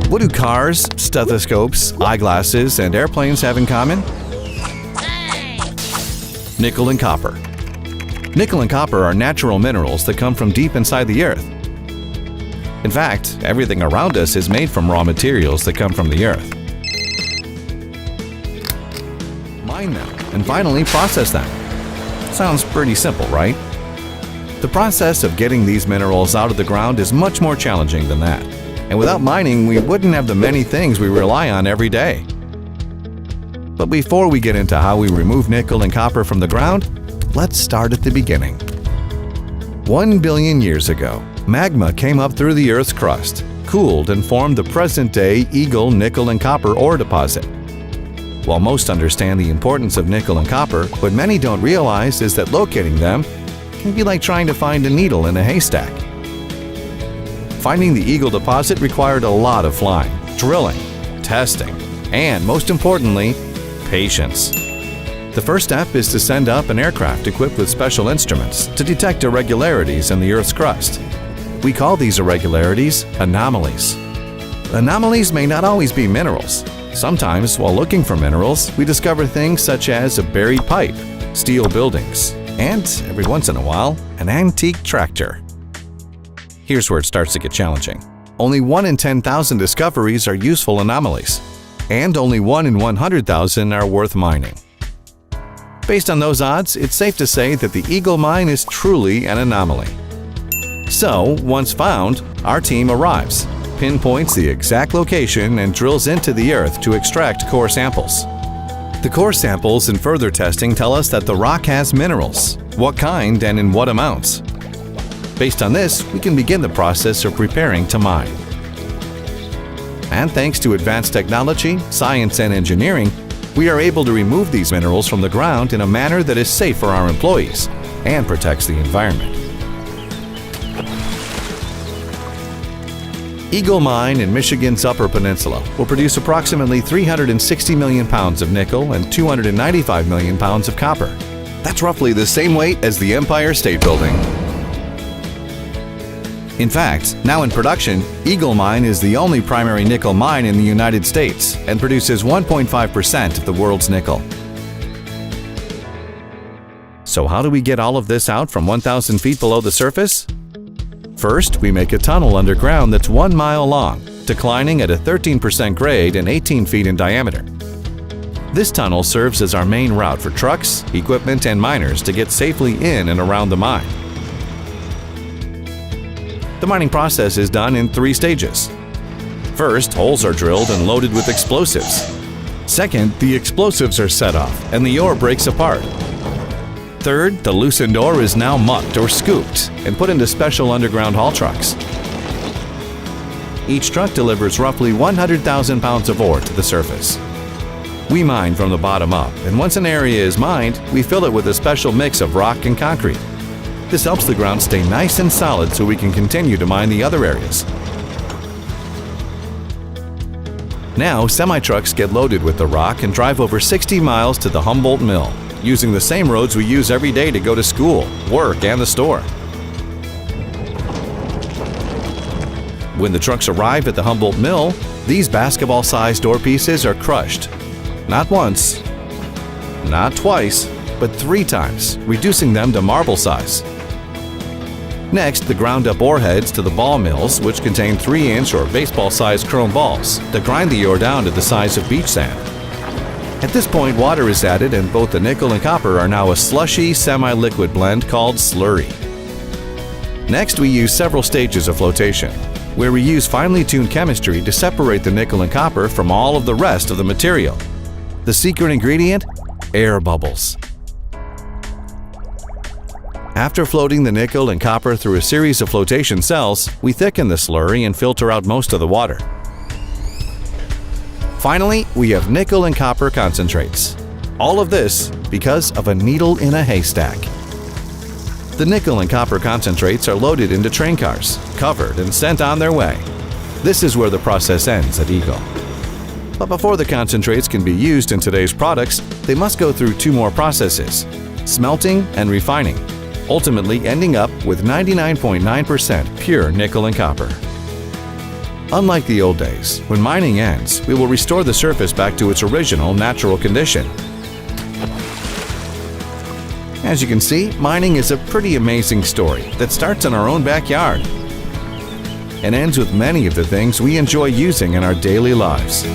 What do cars, stethoscopes, eyeglasses, and airplanes have in common? Nickel and copper. Nickel and copper are natural minerals that come from deep inside the earth. In fact, everything around us is made from raw materials that come from the earth. Mine them, and finally process them. Sounds pretty simple, right? The process of getting these minerals out of the ground is much more challenging than that. And without mining, we wouldn't have the many things we rely on every day. But before we get into how we remove nickel and copper from the ground, let's start at the beginning. 1 billion years ago, magma came up through the Earth's crust, cooled, and formed the present-day Eagle nickel and copper ore deposit. While most understand the importance of nickel and copper, what many don't realize is that locating them can be like trying to find a needle in a haystack. Finding the Eagle deposit required a lot of flying, drilling, testing, and most importantly, patience. The first step is to send up an aircraft equipped with special instruments to detect irregularities in the Earth's crust. We call these irregularities anomalies. Anomalies may not always be minerals. Sometimes, while looking for minerals, we discover things such as a buried pipe, steel buildings, and, every once in a while, an antique tractor. Here's where it starts to get challenging. Only 1 in 10,000 discoveries are useful anomalies, and only 1 in 100,000 are worth mining. Based on those odds, it's safe to say that the Eagle mine is truly an anomaly. So, once found, our team arrives, pinpoints the exact location, and drills into the earth to extract core samples. The core samples and further testing tell us that the rock has minerals, what kind and in what amounts. Based on this, we can begin the process of preparing to mine. And thanks to advanced technology, science, and engineering, we are able to remove these minerals from the ground in a manner that is safe for our employees and protects the environment. Eagle Mine in Michigan's Upper Peninsula will produce approximately 360 million pounds of nickel and 295 million pounds of copper. That's roughly the same weight as the Empire State Building. In fact, now in production, Eagle Mine is the only primary nickel mine in the United States and produces 1.5% of the world's nickel. So how do we get all of this out from 1,000 feet below the surface? First, we make a tunnel underground that's 1 mile long, declining at a 13% grade and 18 feet in diameter. This tunnel serves as our main route for trucks, equipment, and miners to get safely in and around the mine. The mining process is done in 3 stages. First, holes are drilled and loaded with explosives. Second, the explosives are set off and the ore breaks apart. Third, the loosened ore is now mucked or scooped and put into special underground haul trucks. Each truck delivers roughly 100,000 pounds of ore to the surface. We mine from the bottom up, and once an area is mined, we fill it with a special mix of rock and concrete. This helps the ground stay nice and solid so we can continue to mine the other areas. Now, semi-trucks get loaded with the rock and drive over 60 miles to the Humboldt Mill, using the same roads we use every day to go to school, work, and the store. When the trucks arrive at the Humboldt Mill, these basketball-sized ore pieces are crushed. Not once, not twice, but 3 times, reducing them to marble size. Next, the ground-up ore heads to the ball mills, which contain 3-inch or baseball-sized chrome balls that grind the ore down to the size of beach sand. At this point, water is added and both the nickel and copper are now a slushy, semi-liquid blend called slurry. Next, we use several stages of flotation, where we use finely tuned chemistry to separate the nickel and copper from all of the rest of the material. The secret ingredient? Air bubbles. After floating the nickel and copper through a series of flotation cells, we thicken the slurry and filter out most of the water. Finally, we have nickel and copper concentrates. All of this because of a needle in a haystack. The nickel and copper concentrates are loaded into train cars, covered, and sent on their way. This is where the process ends at Eagle. But before the concentrates can be used in today's products, they must go through 2 more processes: smelting and refining, ultimately ending up with 99.9% pure nickel and copper. Unlike the old days, when mining ends, we will restore the surface back to its original natural condition. As you can see, mining is a pretty amazing story that starts in our own backyard and ends with many of the things we enjoy using in our daily lives.